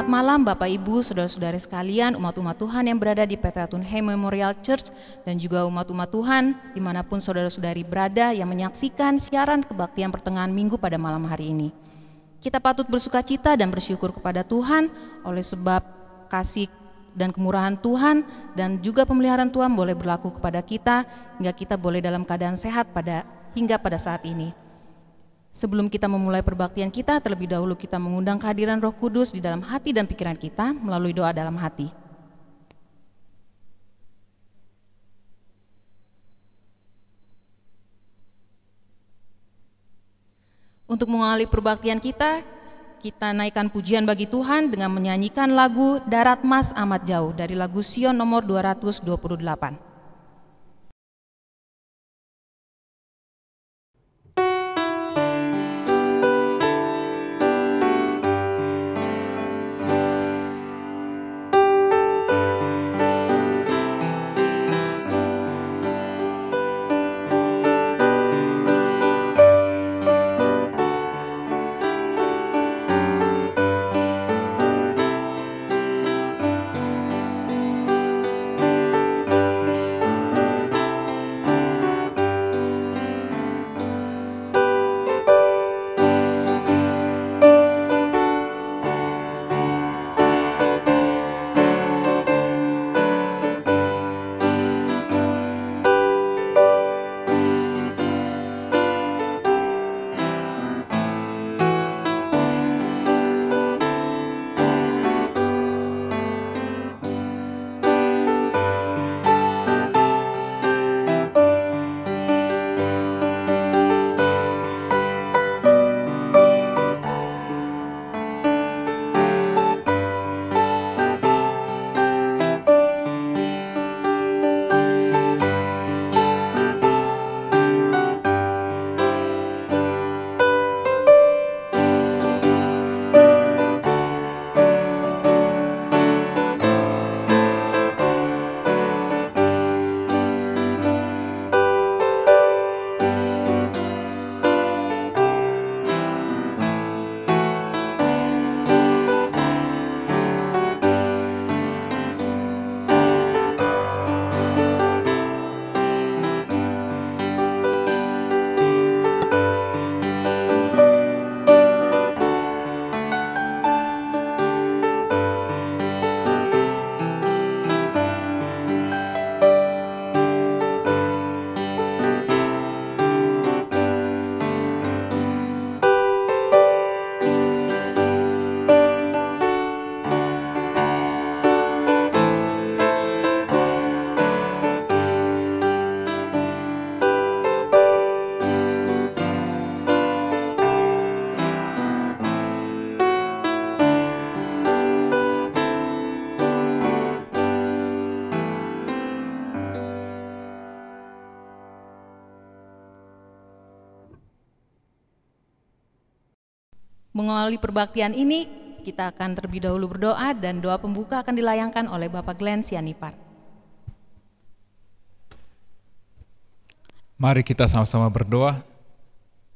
Selamat malam Bapak Ibu, Saudara-saudari sekalian, umat-umat Tuhan yang berada di Petra Tunheim Memorial Church dan juga umat-umat Tuhan dimanapun saudara-saudari berada yang menyaksikan siaran kebaktian pertengahan minggu pada malam hari ini. Kita patut bersuka cita dan bersyukur kepada Tuhan oleh sebab kasih dan kemurahan Tuhan dan juga pemeliharaan Tuhan boleh berlaku kepada kita hingga kita boleh dalam keadaan sehat hingga pada saat ini. Sebelum kita memulai perbaktian kita, terlebih dahulu kita mengundang kehadiran Roh Kudus di dalam hati dan pikiran kita melalui doa dalam hati. Untuk mengawali perbaktian kita naikkan pujian bagi Tuhan dengan menyanyikan lagu Darat Mas Amat Jauh dari lagu Sion nomor 228. Mengawali perbaktian ini, kita akan terlebih dahulu berdoa dan doa pembuka akan dilayangkan oleh Bapak Glenn Sianipar. Mari kita sama-sama berdoa.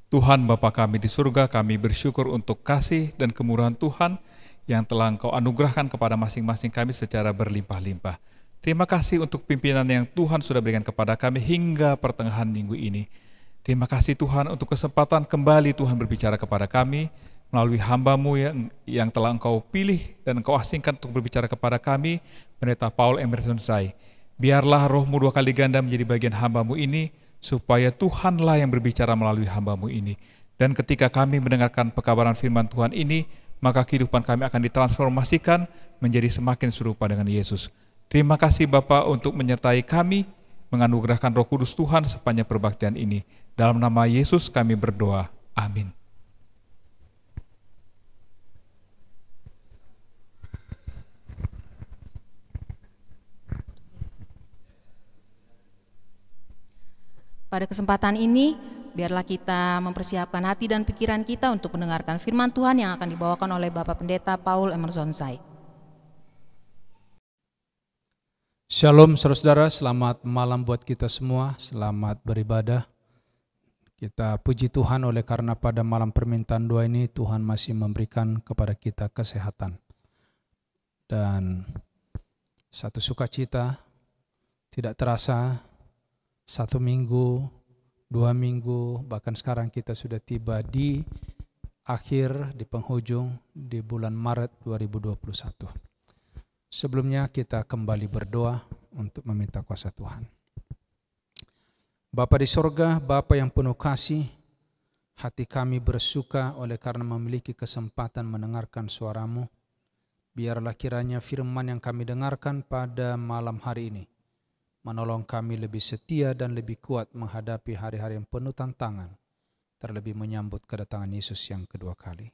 Tuhan Bapa kami di surga, kami bersyukur untuk kasih dan kemurahan Tuhan yang telah Engkau anugerahkan kepada masing-masing kami secara berlimpah-limpah. Terima kasih untuk pimpinan yang Tuhan sudah berikan kepada kami hingga pertengahan minggu ini. Terima kasih Tuhan untuk kesempatan kembali Tuhan berbicara kepada kami melalui hamba-Mu yang telah Engkau pilih dan Engkau asingkan untuk berbicara kepada kami, Pendeta Paul Emerson Sai. Biarlah Roh-Mu dua kali ganda menjadi bagian hamba-Mu ini, supaya Tuhanlah yang berbicara melalui hamba-Mu ini. Dan ketika kami mendengarkan pekabaran firman Tuhan ini, maka kehidupan kami akan ditransformasikan menjadi semakin serupa dengan Yesus. Terima kasih Bapa untuk menyertai kami, menganugerahkan Roh Kudus Tuhan sepanjang perbaktian ini. Dalam nama Yesus kami berdoa. Amin. Pada kesempatan ini, biarlah kita mempersiapkan hati dan pikiran kita untuk mendengarkan firman Tuhan yang akan dibawakan oleh Bapak Pendeta Paul Emerson Sai. Shalom saudara-saudara, selamat malam buat kita semua, selamat beribadah. Kita puji Tuhan oleh karena pada malam permintaan doa ini Tuhan masih memberikan kepada kita kesehatan. Dan satu sukacita tidak terasa 1 minggu, 2 minggu, bahkan sekarang kita sudah tiba di akhir, di penghujung di bulan Maret 2021. Sebelumnya kita kembali berdoa untuk meminta kuasa Tuhan. Bapa di sorga, Bapa yang penuh kasih, hati kami bersuka oleh karena memiliki kesempatan mendengarkan suara-Mu. Biarlah kiranya firman yang kami dengarkan pada malam hari ini menolong kami lebih setia dan lebih kuat menghadapi hari-hari yang penuh tantangan, terlebih menyambut kedatangan Yesus yang kedua kali.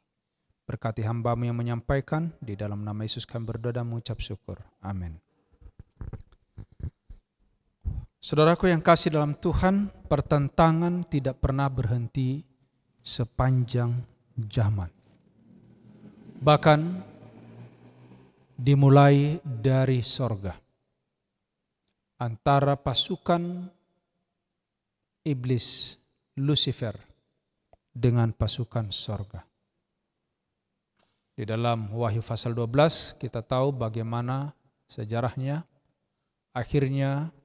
Berkati hamba-Mu yang menyampaikan, di dalam nama Yesus kami berdoa dan mengucap syukur. Amin. Saudaraku yang kasih dalam Tuhan, pertentangan tidak pernah berhenti sepanjang zaman. Bahkan dimulai dari sorga, antara pasukan iblis Lucifer dengan pasukan sorga. Di dalam Wahyu pasal 12 kita tahu bagaimana sejarahnya. Akhirnya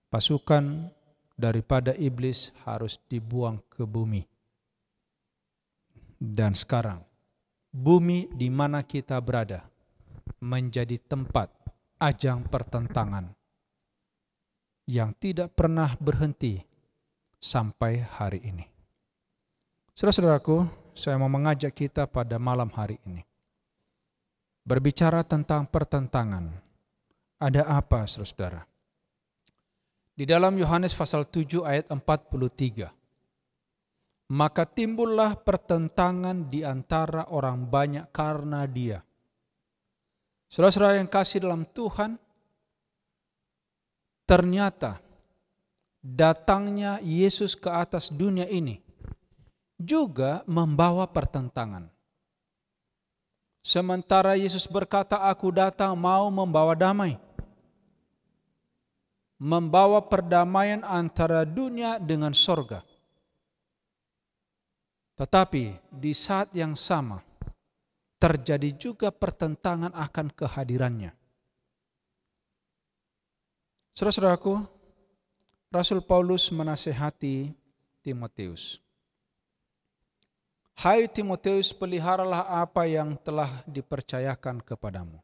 pasukan daripada iblis harus dibuang ke bumi. Dan sekarang bumi di mana kita berada menjadi tempat ajang pertentangan yang tidak pernah berhenti sampai hari ini. Saudara-saudaraku, saya mau mengajak kita pada malam hari ini berbicara tentang pertentangan. Ada apa, saudara-saudara? Di dalam Yohanes pasal 7 ayat 43, maka timbullah pertentangan di antara orang banyak karena Dia. Saudara-saudara yang kasih dalam Tuhan, ternyata datangnya Yesus ke atas dunia ini juga membawa pertentangan. Sementara Yesus berkata, "Aku datang mau membawa damai." Membawa perdamaian antara dunia dengan sorga. Tetapi di saat yang sama terjadi juga pertentangan akan kehadirannya. Saudara-saudaraku, Rasul Paulus menasihati Timotius. Hai Timotius, peliharalah apa yang telah dipercayakan kepadamu.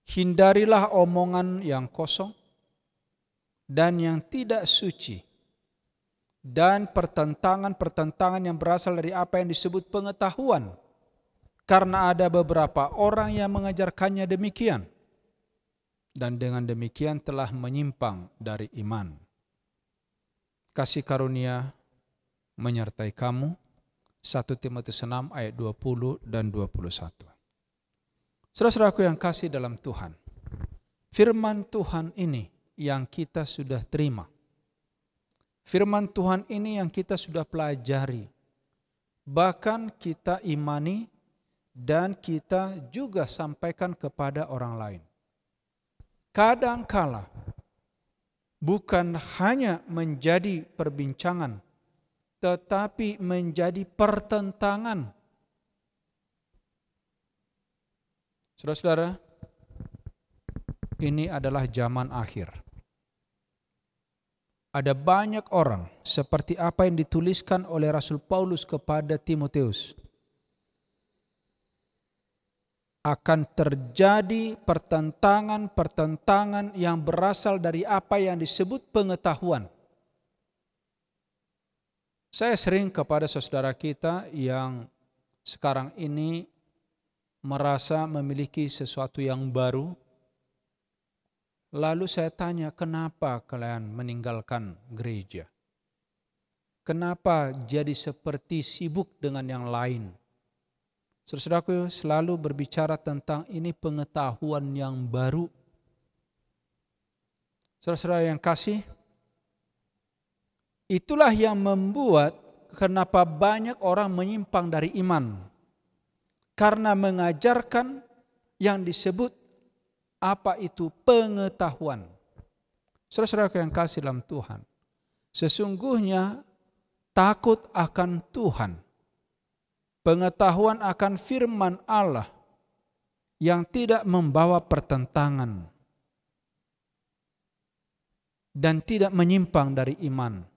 Hindarilah omongan yang kosong dan yang tidak suci, dan pertentangan-pertentangan yang berasal dari apa yang disebut pengetahuan. Karena ada beberapa orang yang mengajarkannya demikian, dan dengan demikian telah menyimpang dari iman. Kasih karunia menyertai kamu. 1 Timotius 6 ayat 20 dan 21. Saudara-saudaraku yang kasih dalam Tuhan, firman Tuhan ini yang kita sudah terima. Firman Tuhan ini yang kita sudah pelajari. Bahkan kita imani dan kita juga sampaikan kepada orang lain. Kadangkala bukan hanya menjadi perbincangan, tetapi menjadi pertentangan. Saudara-saudara, ini adalah zaman akhir. Ada banyak orang seperti apa yang dituliskan oleh Rasul Paulus kepada Timotius. Akan terjadi pertentangan-pertentangan yang berasal dari apa yang disebut pengetahuan. Saya sering kepada saudara kita yang sekarang ini merasa memiliki sesuatu yang baru. Lalu saya tanya, kenapa kalian meninggalkan gereja? Kenapa jadi seperti sibuk dengan yang lain? Saudaraku selalu berbicara tentang ini pengetahuan yang baru. Saudara-saudara yang kasih, itulah yang membuat kenapa banyak orang menyimpang dari iman. Karena mengajarkan yang disebut apa itu pengetahuan. Saudara-saudara yang kasih dalam Tuhan, sesungguhnya takut akan Tuhan, pengetahuan akan firman Allah yang tidak membawa pertentangan dan tidak menyimpang dari iman.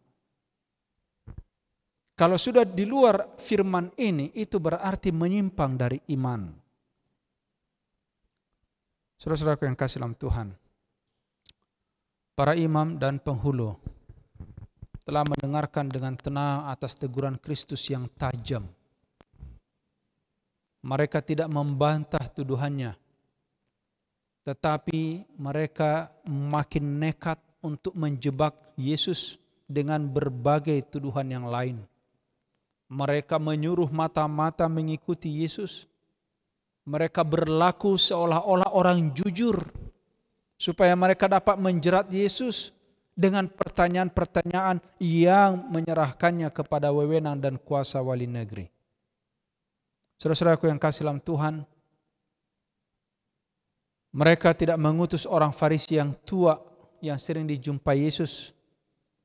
Kalau sudah di luar firman ini, itu berarti menyimpang dari iman. Saudara-saudaraku yang kasih dalam Tuhan, para imam dan penghulu telah mendengarkan dengan tenang atas teguran Kristus yang tajam. Mereka tidak membantah tuduhannya, tetapi mereka makin nekat untuk menjebak Yesus dengan berbagai tuduhan yang lain. Mereka menyuruh mata-mata mengikuti Yesus. Mereka berlaku seolah-olah orang jujur, supaya mereka dapat menjerat Yesus dengan pertanyaan-pertanyaan yang menyerahkannya kepada wewenang dan kuasa wali negeri. Saudara-saudaraku yang kasih dalam Tuhan, mereka tidak mengutus orang Farisi yang tua yang sering dijumpai Yesus,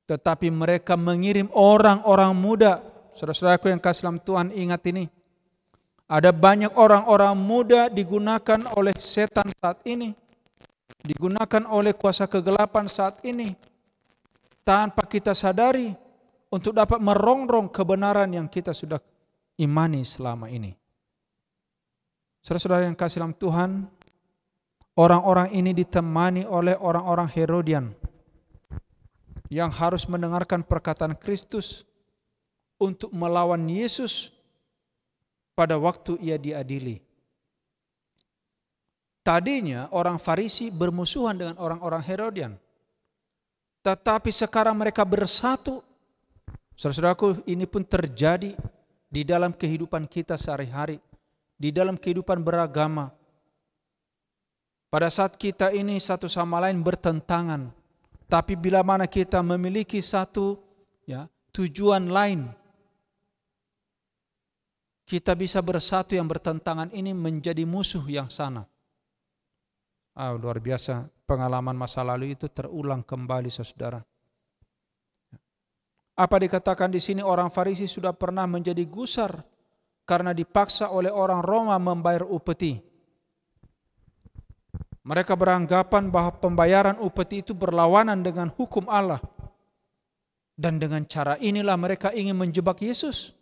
tetapi mereka mengirim orang-orang muda. Saudara-saudaraku yang kasih dalam Tuhan, ingat ini. Ada banyak orang-orang muda digunakan oleh setan saat ini, digunakan oleh kuasa kegelapan saat ini, tanpa kita sadari, untuk dapat merongrong kebenaran yang kita sudah imani selama ini. Saudara-saudara yang kasih dalam Tuhan, orang-orang ini ditemani oleh orang-orang Herodian yang harus mendengarkan perkataan Kristus untuk melawan Yesus pada waktu ia diadili. Tadinya orang Farisi bermusuhan dengan orang-orang Herodian, tetapi sekarang mereka bersatu. Saudara-saudaraku, ini pun terjadi di dalam kehidupan kita sehari-hari, di dalam kehidupan beragama. Pada saat kita ini satu sama lain bertentangan, tapi bila mana kita memiliki satu tujuan lain, kita bisa bersatu. Yang bertentangan ini menjadi musuh yang sana. Luar biasa, pengalaman masa lalu itu terulang kembali, saudara. Apa dikatakan di sini? Orang Farisi sudah pernah menjadi gusar karena dipaksa oleh orang Roma membayar upeti. Mereka beranggapan bahwa pembayaran upeti itu berlawanan dengan hukum Allah. Dan dengan cara inilah mereka ingin menjebak Yesus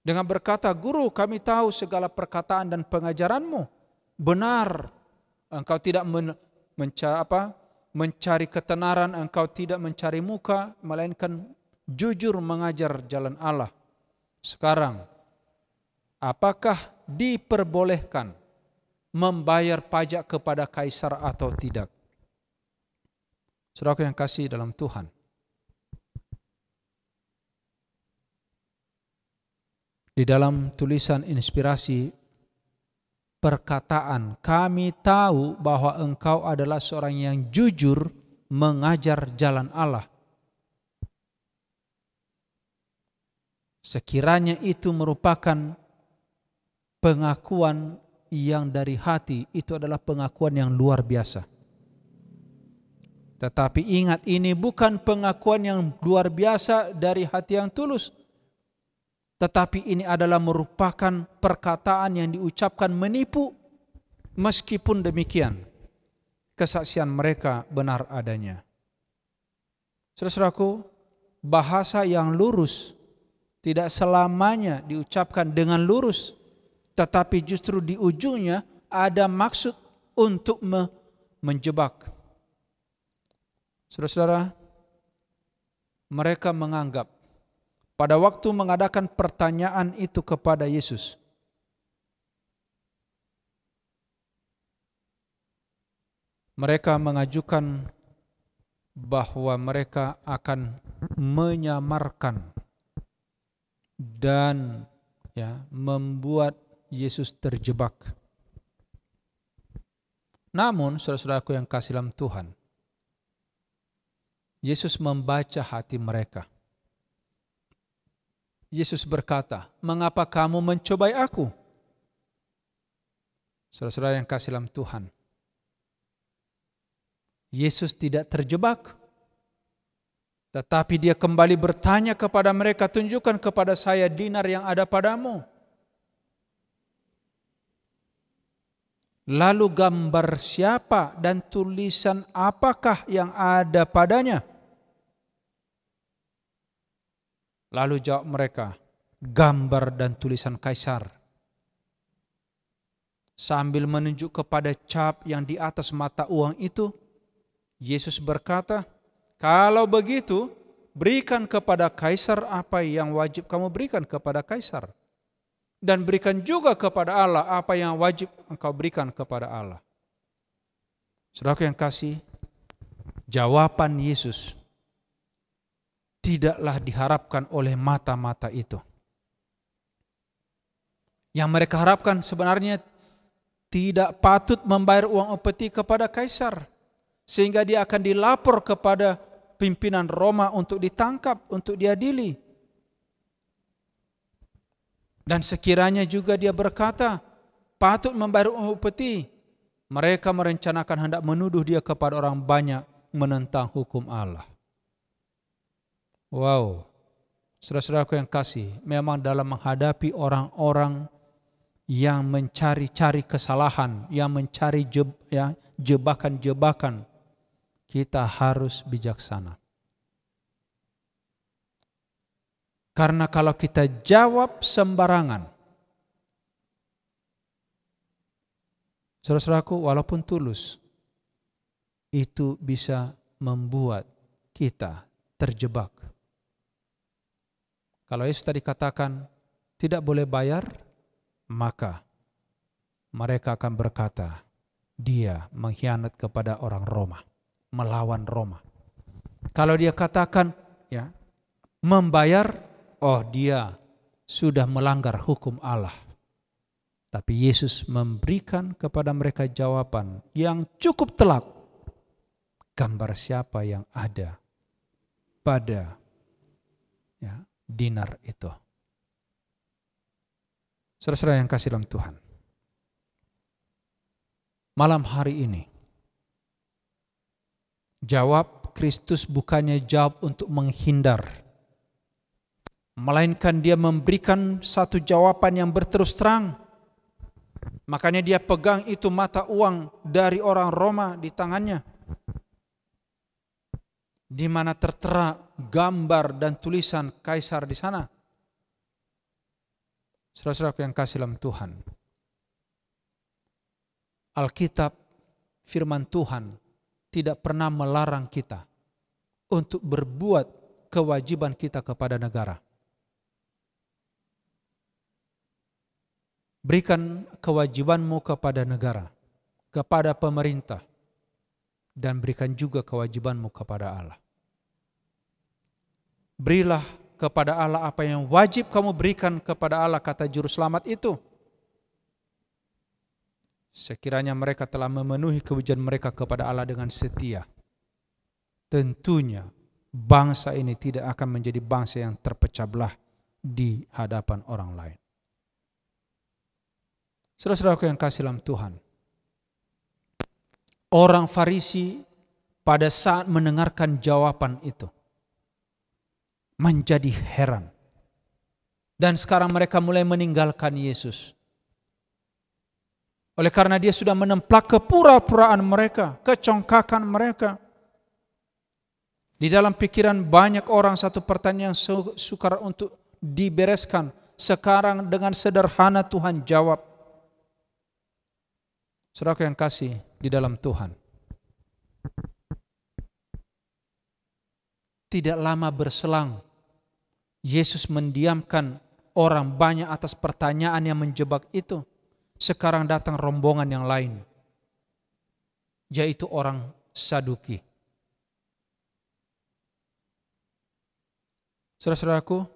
dengan berkata, "Guru, kami tahu segala perkataan dan pengajaranmu benar. Engkau tidak mencari ketenaran, engkau tidak mencari muka, melainkan jujur mengajar jalan Allah. Sekarang, apakah diperbolehkan membayar pajak kepada kaisar atau tidak?" Saudaraku yang kasih dalam Tuhan, di dalam tulisan inspirasi perkataan, "Kami tahu bahwa engkau adalah seorang yang jujur mengajar jalan Allah." Sekiranya itu merupakan pengakuan yang dari hati, itu adalah pengakuan yang luar biasa. Tetapi ingat, ini bukan pengakuan yang luar biasa dari hati yang tulus, tetapi ini adalah merupakan perkataan yang diucapkan menipu. Meskipun demikian, kesaksian mereka benar adanya. Saudara-saudaraku, bahasa yang lurus tidak selamanya diucapkan dengan lurus, tetapi justru di ujungnya ada maksud untuk menjebak. Saudara-saudara, mereka menganggap pada waktu mengadakan pertanyaan itu kepada Yesus, mereka mengajukan bahwa mereka akan menyamarkan dan membuat Yesus terjebak. Namun, saudara-saudaraku yang kasih dalam Tuhan, Yesus membaca hati mereka. Yesus berkata, "Mengapa kamu mencobai aku?" Saudara-saudara yang kasih dalam Tuhan, Yesus tidak terjebak. Tetapi dia kembali bertanya kepada mereka, "Tunjukkan kepada saya dinar yang ada padamu." Lalu gambar siapa dan tulisan apakah yang ada padanya? Lalu jawab mereka, gambar dan tulisan Kaisar. Sambil menunjuk kepada cap yang di atas mata uang itu, Yesus berkata, kalau begitu, berikan kepada Kaisar apa yang wajib kamu berikan kepada Kaisar. Dan berikan juga kepada Allah apa yang wajib engkau berikan kepada Allah. Saudaraku yang kasih, jawaban Yesus tidaklah diharapkan oleh mata-mata itu. Yang mereka harapkan sebenarnya tidak patut membayar uang upeti kepada Kaisar, sehingga dia akan dilapor kepada pimpinan Roma untuk ditangkap, untuk diadili. Dan sekiranya juga dia berkata patut membayar uang upeti, mereka merencanakan hendak menuduh dia kepada orang banyak menentang hukum Allah. Wow, saudara-saudaraku yang kasih, memang dalam menghadapi orang-orang yang mencari-cari kesalahan, yang mencari jebakan-jebakan, kita harus bijaksana. Karena kalau kita jawab sembarangan, saudara-saudaraku, walaupun tulus, itu bisa membuat kita terjebak. Kalau Yesus tadi katakan tidak boleh bayar, maka mereka akan berkata, dia mengkhianat kepada orang Roma, melawan Roma. Kalau dia katakan membayar, oh dia sudah melanggar hukum Allah. Tapi Yesus memberikan kepada mereka jawaban yang cukup telak. Gambar siapa yang ada pada dinar itu. Saudara-saudara yang kasih dalam Tuhan, malam hari ini jawab Kristus bukannya jawab untuk menghindar, melainkan dia memberikan satu jawaban yang berterus terang. Makanya dia pegang itu mata uang dari orang Roma di tangannya, di mana tertera gambar dan tulisan Kaisar di sana. Saudara-saudaraku yang kasih dalam Tuhan, Alkitab, firman Tuhan tidak pernah melarang kita untuk berbuat kewajiban kita kepada negara. Berikan kewajibanmu kepada negara, kepada pemerintah, dan berikan juga kewajibanmu kepada Allah. Berilah kepada Allah apa yang wajib kamu berikan kepada Allah, kata juru selamat itu. Sekiranya mereka telah memenuhi kewajiban mereka kepada Allah dengan setia, tentunya bangsa ini tidak akan menjadi bangsa yang terpecah belah di hadapan orang lain. Saudara-saudaraku yang kasih dalam Tuhan, orang Farisi pada saat mendengarkan jawaban itu menjadi heran. Dan sekarang mereka mulai meninggalkan Yesus. Oleh karena dia sudah menemplak kepura-puraan mereka, kecongkakan mereka. Di dalam pikiran banyak orang satu pertanyaan yang sukar untuk dibereskan. Sekarang dengan sederhana Tuhan jawab. Saudara yang kasih di dalam Tuhan, tidak lama berselang Yesus mendiamkan orang banyak atas pertanyaan yang menjebak itu. Sekarang datang rombongan yang lain, yaitu orang Saduki. Saudara-saudaraku,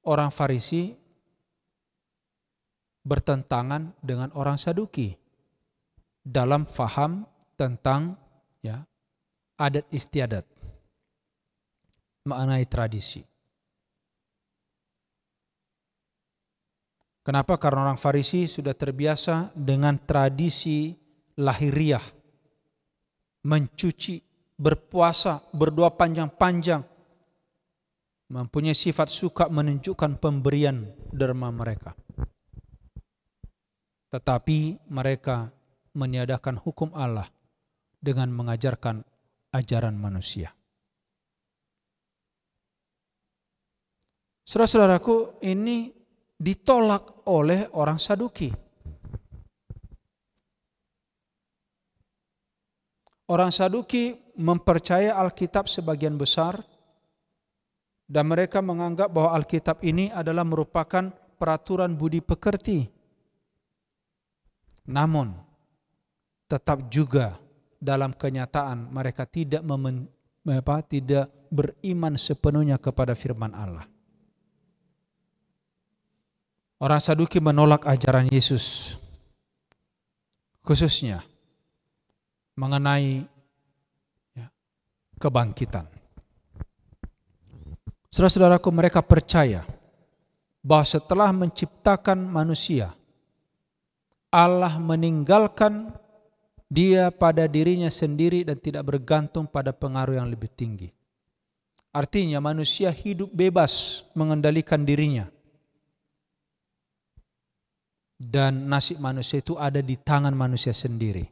orang Farisi bertentangan dengan orang Saduki dalam faham tentang adat istiadat, mengenai tradisi. Kenapa? Karena orang Farisi sudah terbiasa dengan tradisi lahiriah, mencuci, berpuasa, berdoa panjang-panjang, mempunyai sifat suka menunjukkan pemberian derma mereka. tetapi mereka meniadakan hukum Allah dengan mengajarkan ajaran manusia. Saudara-saudaraku, ini ditolak oleh orang Saduki. Orang Saduki mempercayai Alkitab sebagian besar, dan mereka menganggap bahwa Alkitab ini adalah merupakan peraturan budi pekerti. Namun, tetap juga dalam kenyataan mereka tidak beriman sepenuhnya kepada firman Allah. Orang Saduki menolak ajaran Yesus, khususnya mengenai kebangkitan. Saudara-saudaraku, mereka percaya bahwa setelah menciptakan manusia, Allah meninggalkan dia pada dirinya sendiri dan tidak bergantung pada pengaruh yang lebih tinggi. Artinya manusia hidup bebas mengendalikan dirinya. Dan nasib manusia itu ada di tangan manusia sendiri.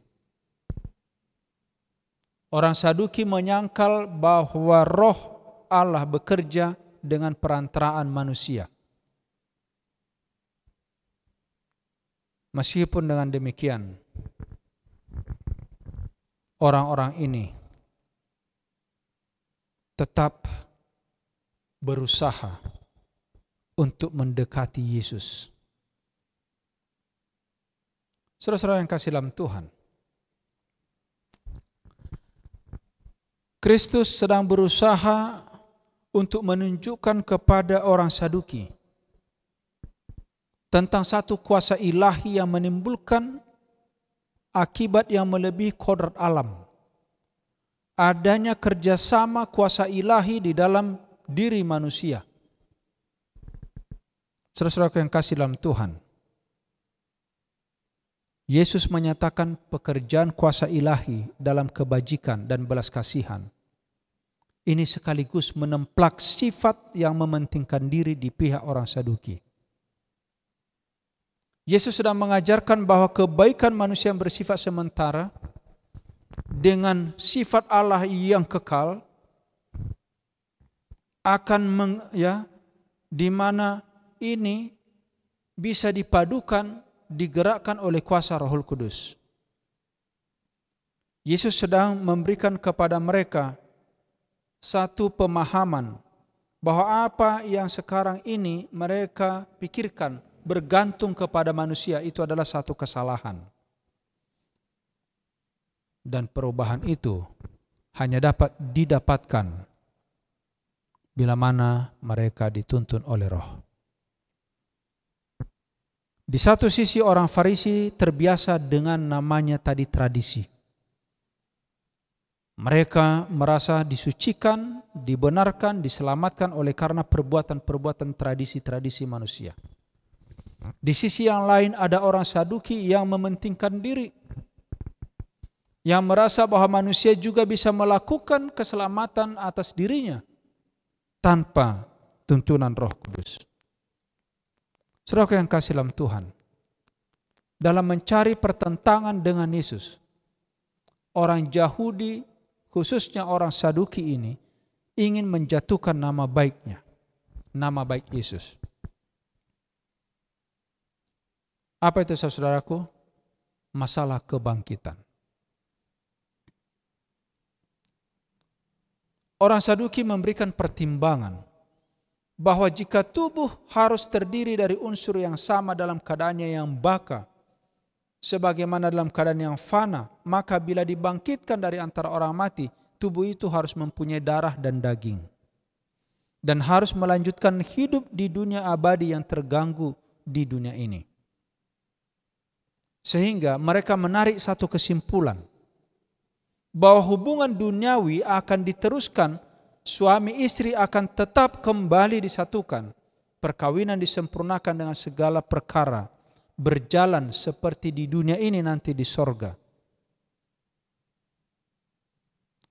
Orang Saduki menyangkal bahwa roh Allah bekerja dengan perantaraan manusia. Meskipun dengan demikian, orang-orang ini tetap berusaha untuk mendekati Yesus. Saudara-saudara yang kasih dalam Tuhan, Kristus sedang berusaha untuk menunjukkan kepada orang Saduki tentang satu kuasa ilahi yang menimbulkan akibat yang melebihi kodrat alam. Adanya kerjasama kuasa ilahi di dalam diri manusia. Saudara-saudara yang kasih dalam Tuhan, Yesus menyatakan pekerjaan kuasa ilahi dalam kebajikan dan belas kasihan. Ini sekaligus menemplak sifat yang mementingkan diri di pihak orang Saduki. Yesus sedang mengajarkan bahwa kebaikan manusia yang bersifat sementara dengan sifat Allah yang kekal akan di mana ini bisa dipadukan, digerakkan oleh kuasa Rohul Kudus. Yesus sedang memberikan kepada mereka satu pemahaman bahwa apa yang sekarang ini mereka pikirkan bergantung kepada manusia itu adalah satu kesalahan. Dan perubahan itu hanya dapat didapatkan bila mana mereka dituntun oleh Roh. Di satu sisi orang Farisi terbiasa dengan namanya tadi tradisi. Mereka merasa disucikan, dibenarkan, diselamatkan oleh karena perbuatan-perbuatan tradisi-tradisi manusia. Di sisi yang lain ada orang Saduki yang mementingkan diri, yang merasa bahwa manusia juga bisa melakukan keselamatan atas dirinya tanpa tuntunan Roh Kudus. Saudara yang kasih dalam Tuhan, dalam mencari pertentangan dengan Yesus, orang Yahudi, khususnya orang Saduki ini, ingin menjatuhkan nama baiknya, nama baik Yesus. Apa itu saudaraku? Masalah kebangkitan. Orang Saduki memberikan pertimbangan bahwa jika tubuh harus terdiri dari unsur yang sama dalam keadaannya yang baka, sebagaimana dalam keadaan yang fana, maka bila dibangkitkan dari antara orang mati, tubuh itu harus mempunyai darah dan daging, dan harus melanjutkan hidup di dunia abadi yang terganggu di dunia ini. Sehingga mereka menarik satu kesimpulan, bahwa hubungan duniawi akan diteruskan, suami istri akan tetap kembali disatukan, perkawinan disempurnakan dengan segala perkara, berjalan seperti di dunia ini nanti di sorga.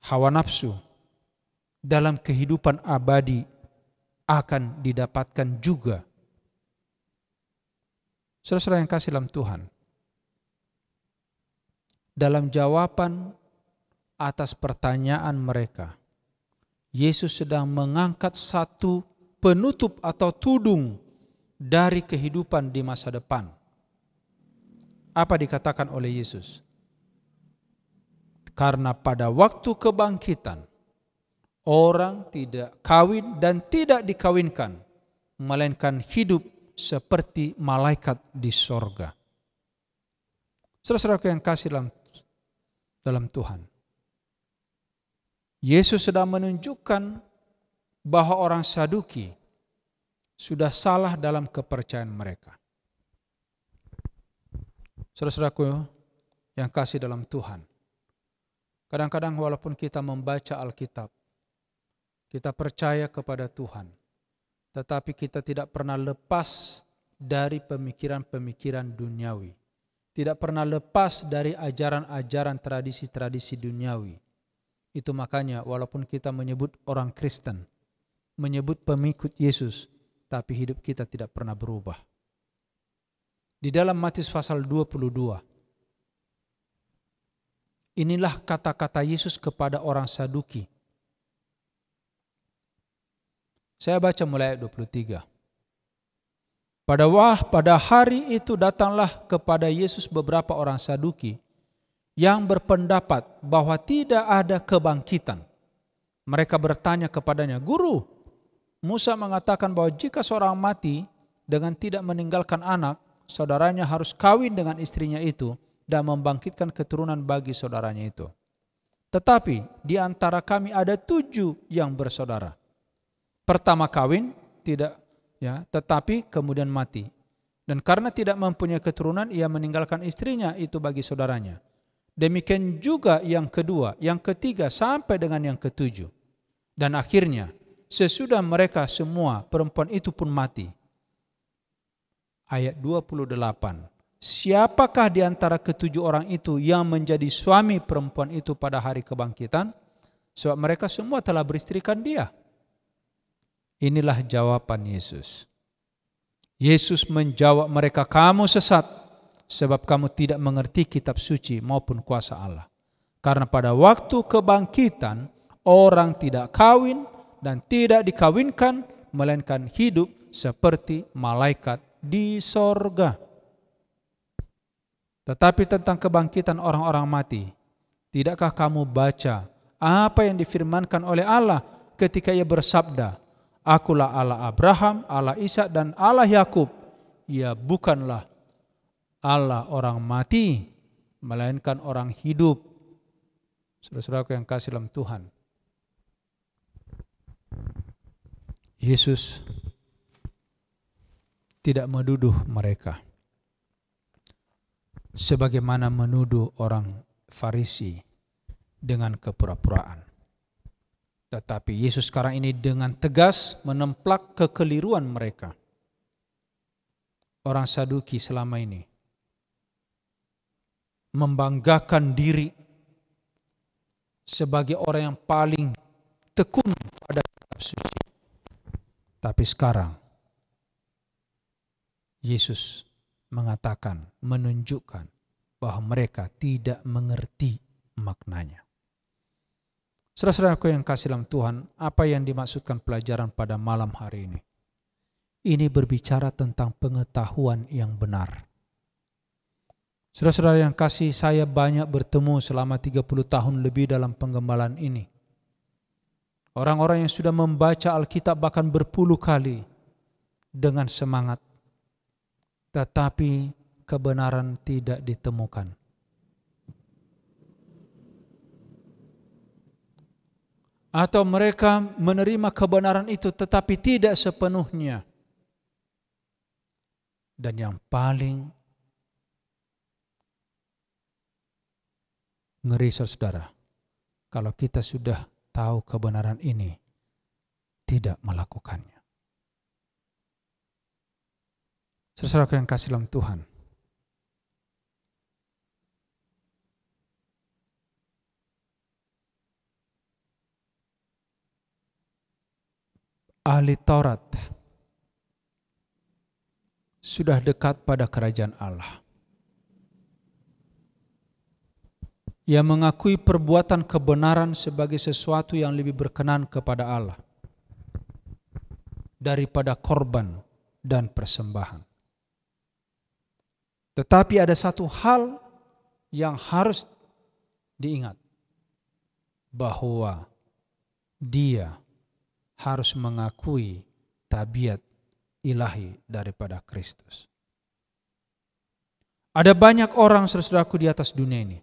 Hawa nafsu dalam kehidupan abadi akan didapatkan juga. Saudara-saudara yang kasih dalam Tuhan, dalam jawaban atas pertanyaan mereka, Yesus sedang mengangkat satu penutup atau tudung dari kehidupan di masa depan. Apa dikatakan oleh Yesus? Karena pada waktu kebangkitan, orang tidak kawin dan tidak dikawinkan, melainkan hidup seperti malaikat di sorga. Saudara-saudara yang kasih dalam Tuhan, Yesus sedang menunjukkan bahwa orang Saduki sudah salah dalam kepercayaan mereka. Saudara-saudaraku yang kasih dalam Tuhan, kadang-kadang walaupun kita membaca Alkitab, kita percaya kepada Tuhan, tetapi kita tidak pernah lepas dari pemikiran-pemikiran duniawi. Tidak pernah lepas dari ajaran-ajaran tradisi-tradisi duniawi. Itu makanya walaupun kita menyebut orang Kristen, menyebut pengikut Yesus, tapi hidup kita tidak pernah berubah. Di dalam Matius pasal 22, inilah kata-kata Yesus kepada orang Saduki. Saya baca mulai ayat 23. Pada hari itu datanglah kepada Yesus beberapa orang Saduki yang berpendapat bahwa tidak ada kebangkitan. Mereka bertanya kepadanya, "Guru, Musa mengatakan bahwa jika seorang mati dengan tidak meninggalkan anak, saudaranya harus kawin dengan istrinya itu dan membangkitkan keturunan bagi saudaranya itu. Tetapi di antara kami ada 7 yang bersaudara. Pertama kawin, tetapi kemudian mati. Dan karena tidak mempunyai keturunan, ia meninggalkan istrinya itu bagi saudaranya. Demikian juga yang kedua, yang ketiga, sampai dengan yang ke-7. Dan akhirnya, sesudah mereka semua, perempuan itu pun mati." Ayat 28. Siapakah di antara ke-7 orang itu yang menjadi suami perempuan itu pada hari kebangkitan? Sebab mereka semua telah beristrikan dia. Inilah jawaban Yesus. Yesus menjawab mereka, "Kamu sesat, sebab kamu tidak mengerti kitab suci maupun kuasa Allah. Karena pada waktu kebangkitan, orang tidak kawin dan tidak dikawinkan, melainkan hidup seperti malaikat di sorga." Tetapi tentang kebangkitan orang-orang mati, tidakkah kamu baca apa yang difirmankan oleh Allah ketika ia bersabda, "Akulah Allah Abraham, Allah Ishak dan Allah Yakub." Ia bukanlah Allah orang mati, melainkan orang hidup. Saudara-saudaraku yang kasih dalam Tuhan, Yesus tidak menuduh mereka sebagaimana menuduh orang Farisi dengan kepura-puraan. Tetapi Yesus sekarang ini dengan tegas menemplak kekeliruan mereka. Orang Saduki selama ini membanggakan diri sebagai orang yang paling tekun pada kitab suci. Tapi sekarang Yesus mengatakan, menunjukkan bahwa mereka tidak mengerti maknanya. Saudara-saudaraku yang kasih dalam Tuhan, apa yang dimaksudkan pelajaran pada malam hari ini? Ini berbicara tentang pengetahuan yang benar. Saudara-saudara yang kasih, saya banyak bertemu selama 30 tahun lebih dalam penggembalaan ini. Orang-orang yang sudah membaca Alkitab bahkan berpuluh kali dengan semangat. Tetapi kebenaran tidak ditemukan. Atau mereka menerima kebenaran itu tetapi tidak sepenuhnya. Dan yang paling ngeri saudara, kalau kita sudah tahu kebenaran ini, tidak melakukannya. Saudara yang kasih dalam Tuhan, ahli Taurat sudah dekat pada kerajaan Allah. Ia mengakui perbuatan kebenaran sebagai sesuatu yang lebih berkenan kepada Allah daripada korban dan persembahan. Tetapi ada satu hal yang harus diingat, bahwa dia harus mengakui tabiat ilahi daripada Kristus. Ada banyak orang, saudaraku, di atas dunia ini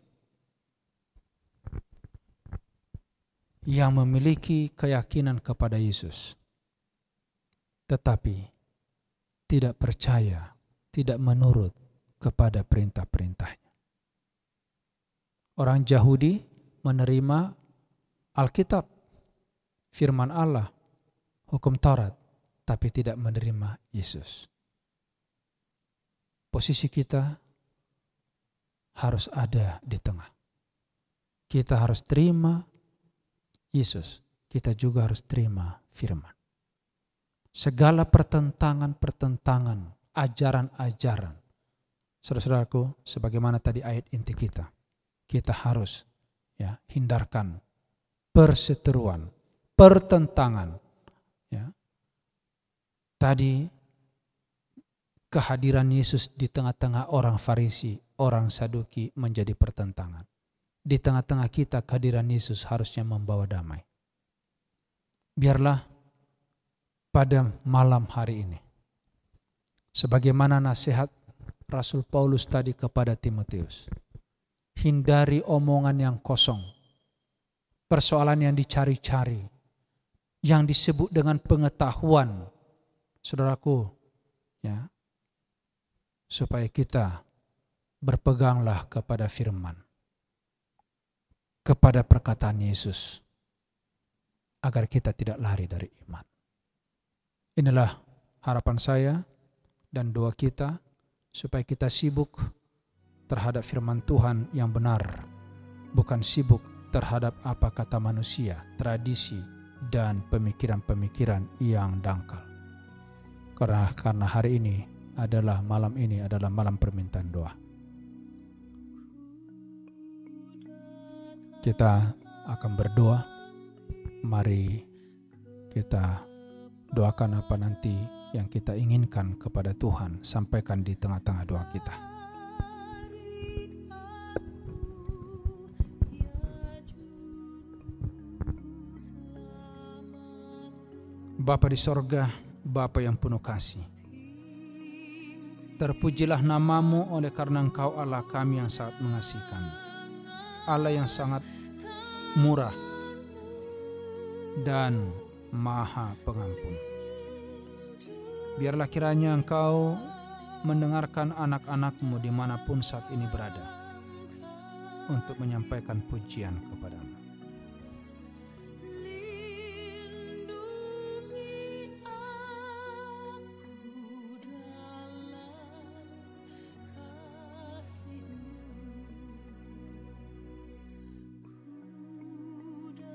yang memiliki keyakinan kepada Yesus, tetapi tidak percaya, tidak menurut kepada perintah-perintahnya. Orang Yahudi menerima Alkitab, firman Allah, hukum Taurat, tapi tidak menerima Yesus. Posisi kita harus ada di tengah. Kita harus terima Yesus, kita juga harus terima firman. Segala pertentangan-pertentangan, ajaran-ajaran, saudara-saudaraku, sebagaimana tadi ayat inti kita harus hindarkan perseteruan, pertentangan. Tadi kehadiran Yesus di tengah-tengah orang Farisi, orang Saduki menjadi pertentangan. Di tengah-tengah kita kehadiran Yesus harusnya membawa damai. Biarlah pada malam hari ini, sebagaimana nasihat Rasul Paulus tadi kepada Timotius, hindari omongan yang kosong, persoalan yang dicari-cari, yang disebut dengan pengetahuan, saudaraku, supaya kita berpeganglah kepada firman, kepada perkataan Yesus, agar kita tidak lari dari iman. Inilah harapan saya dan doa kita, supaya kita sibuk terhadap firman Tuhan yang benar, bukan sibuk terhadap apa kata manusia, tradisi, dan pemikiran-pemikiran yang dangkal. Karena hari ini adalah malam permintaan doa. Kita akan berdoa. Mari kita doakan apa nanti yang kita inginkan kepada Tuhan, sampaikan di tengah-tengah doa kita. Bapa di sorga, Bapa yang penuh kasih, terpujilah namamu oleh karena Engkau Allah kami yang sangat mengasihi kami, Allah yang sangat murah dan maha pengampun. Biarlah kiranya Engkau mendengarkan anak-anak-Mu dimanapun saat ini berada, untuk menyampaikan pujian kepada-Mu.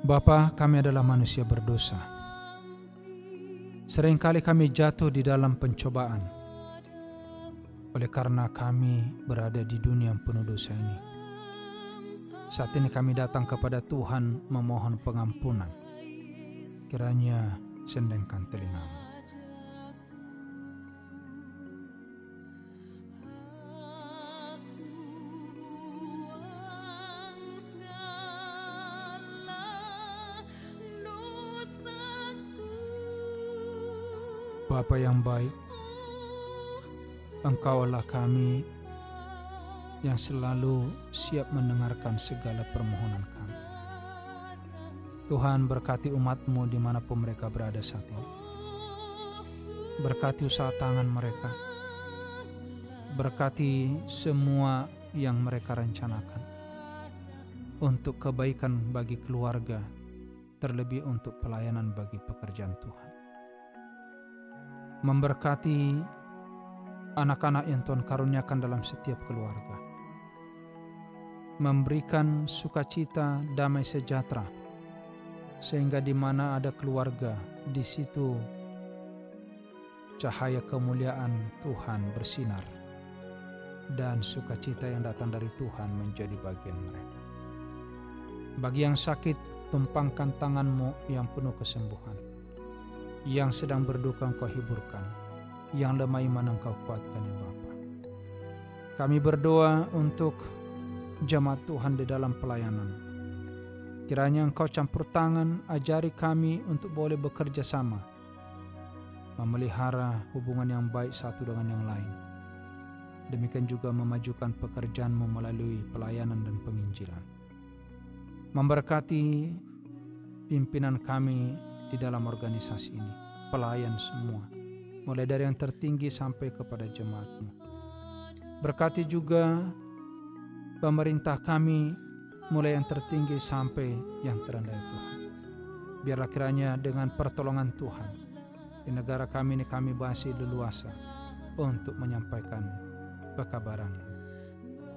Bapa, kami adalah manusia berdosa. Seringkali kami jatuh di dalam pencobaan. Oleh karena kami berada di dunia yang penuh dosa ini, saat ini kami datang kepada Tuhan memohon pengampunan. Kiranya sendengkan telinga-Mu. Bapa yang baik, Engkau Allah kami yang selalu siap mendengarkan segala permohonan kami. Tuhan, berkati umat-Mu dimanapun mereka berada saat ini. Berkati usaha tangan mereka. Berkati semua yang mereka rencanakan untuk kebaikan bagi keluarga, terlebih untuk pelayanan bagi pekerjaan Tuhan. Memberkati anak-anak yang Tuhan karuniakan dalam setiap keluarga. Memberikan sukacita, damai sejahtera, sehingga di mana ada keluarga, di situ cahaya kemuliaan Tuhan bersinar, dan sukacita yang datang dari Tuhan menjadi bagian mereka. Bagi yang sakit, tumpangkan tangan-Mu yang penuh kesembuhan. Yang sedang berduka Engkau hiburkan, yang lemah iman Engkau kuatkan ya Bapa. Kami berdoa untuk jemaat Tuhan di dalam pelayanan. Kiranya Engkau campur tangan, ajari kami untuk boleh bekerja sama, memelihara hubungan yang baik satu dengan yang lain. Demikian juga memajukan pekerjaan-Mu melalui pelayanan dan penginjilan. Memberkati pimpinan kami di dalam organisasi ini, pelayan semua, mulai dari yang tertinggi sampai kepada jemaat-Mu. Berkati juga pemerintah kami, mulai yang tertinggi sampai yang terendah Tuhan. Biarlah kiranya dengan pertolongan Tuhan, di negara kami ini kami masih leluasa untuk menyampaikan pekabaran.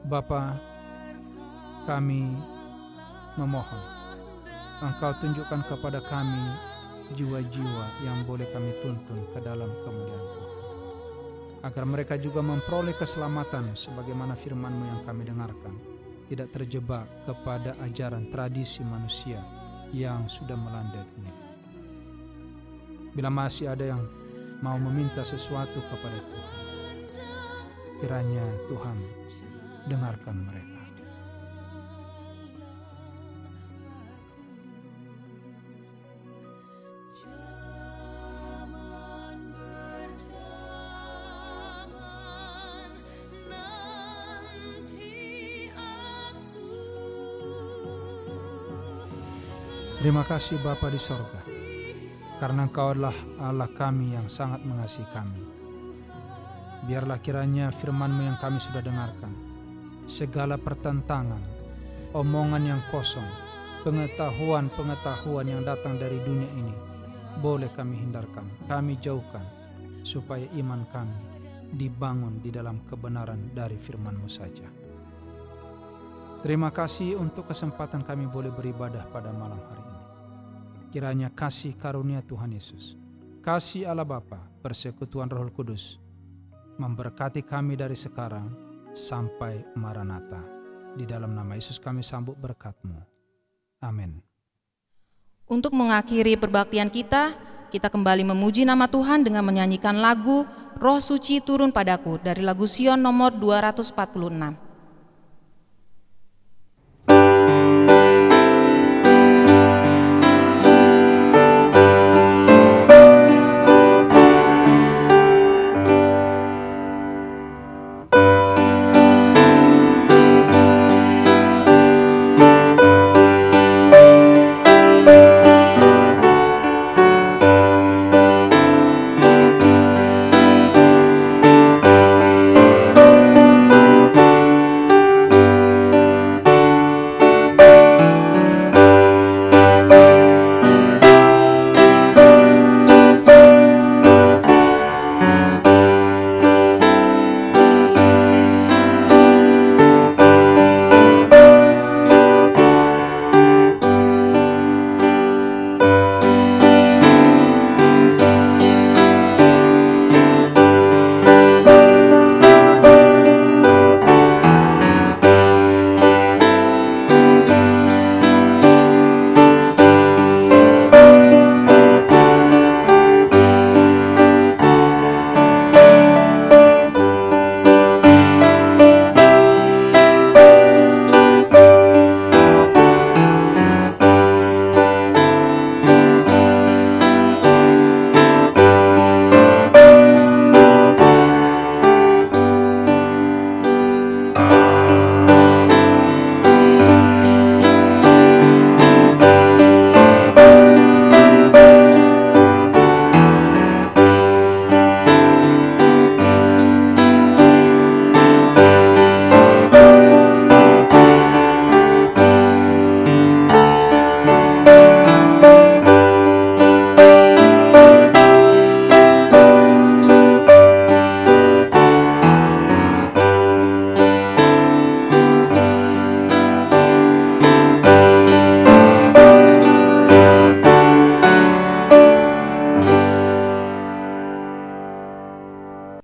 Bapa, kami memohon Engkau tunjukkan kepada kami jiwa-jiwa yang boleh kami tuntun ke dalam kemuliaan Tuhan, agar mereka juga memperoleh keselamatan sebagaimana firman-Mu yang kami dengarkan, tidak terjebak kepada ajaran tradisi manusia yang sudah melanda dunia. Bila masih ada yang mau meminta sesuatu kepada Tuhan, kiranya Tuhan dengarkan mereka. Terima kasih Bapa di sorga, karena Engkau adalah Allah kami yang sangat mengasihi kami. Biarlah kiranya firman-Mu yang kami sudah dengarkan, segala pertentangan, omongan yang kosong, pengetahuan yang datang dari dunia ini, boleh kami hindarkan, kami jauhkan, supaya iman kami dibangun di dalam kebenaran dari firman-Mu saja. Terima kasih untuk kesempatan kami boleh beribadah pada malam hari ini. Kiranya kasih karunia Tuhan Yesus, kasih Allah Bapa, persekutuan Roh Kudus, memberkati kami dari sekarang sampai Maranatha. Di dalam nama Yesus kami sambut berkat-Mu. Amin. Untuk mengakhiri perbaktian kita kembali memuji nama Tuhan dengan menyanyikan lagu Roh Suci Turun Padaku dari lagu Sion nomor 246.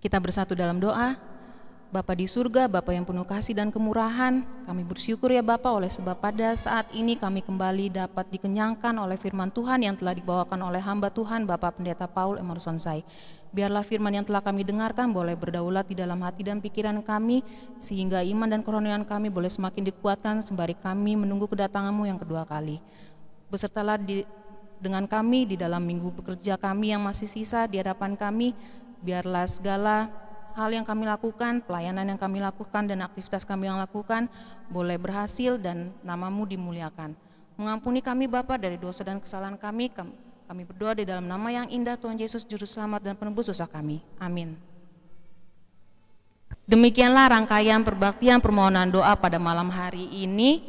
Kita bersatu dalam doa. Bapa di surga, Bapa yang penuh kasih dan kemurahan, kami bersyukur ya Bapa oleh sebab pada saat ini kami kembali dapat dikenyangkan oleh firman Tuhan yang telah dibawakan oleh hamba Tuhan Bapak Pendeta Paul Emerson Sai. Biarlah firman yang telah kami dengarkan boleh berdaulat di dalam hati dan pikiran kami, sehingga iman dan kerohanian kami boleh semakin dikuatkan sembari kami menunggu kedatangan-Mu yang kedua kali. Besertalah dengan kami di dalam minggu bekerja kami yang masih sisa di hadapan kami, biarlah segala hal yang kami lakukan, pelayanan yang kami lakukan, dan aktivitas kami yang lakukan boleh berhasil dan nama-Mu dimuliakan. Mengampuni kami Bapa dari dosa dan kesalahan kami berdoa di dalam nama yang indah Tuhan Yesus Juru Selamat dan Penebus dosa kami. Amin. Demikianlah rangkaian perbaktian permohonan doa pada malam hari ini.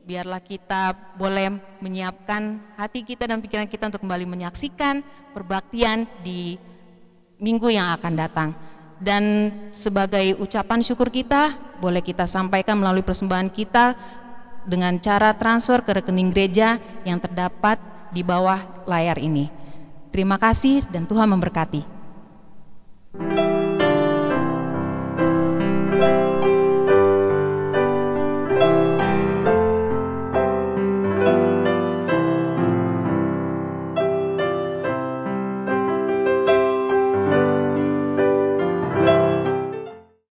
Biarlah kita boleh menyiapkan hati kita dan pikiran kita untuk kembali menyaksikan perbaktian di minggu yang akan datang. Dan sebagai ucapan syukur kita, boleh kita sampaikan melalui persembahan kita dengan cara transfer ke rekening gereja yang terdapat di bawah layar ini. Terima kasih dan Tuhan memberkati.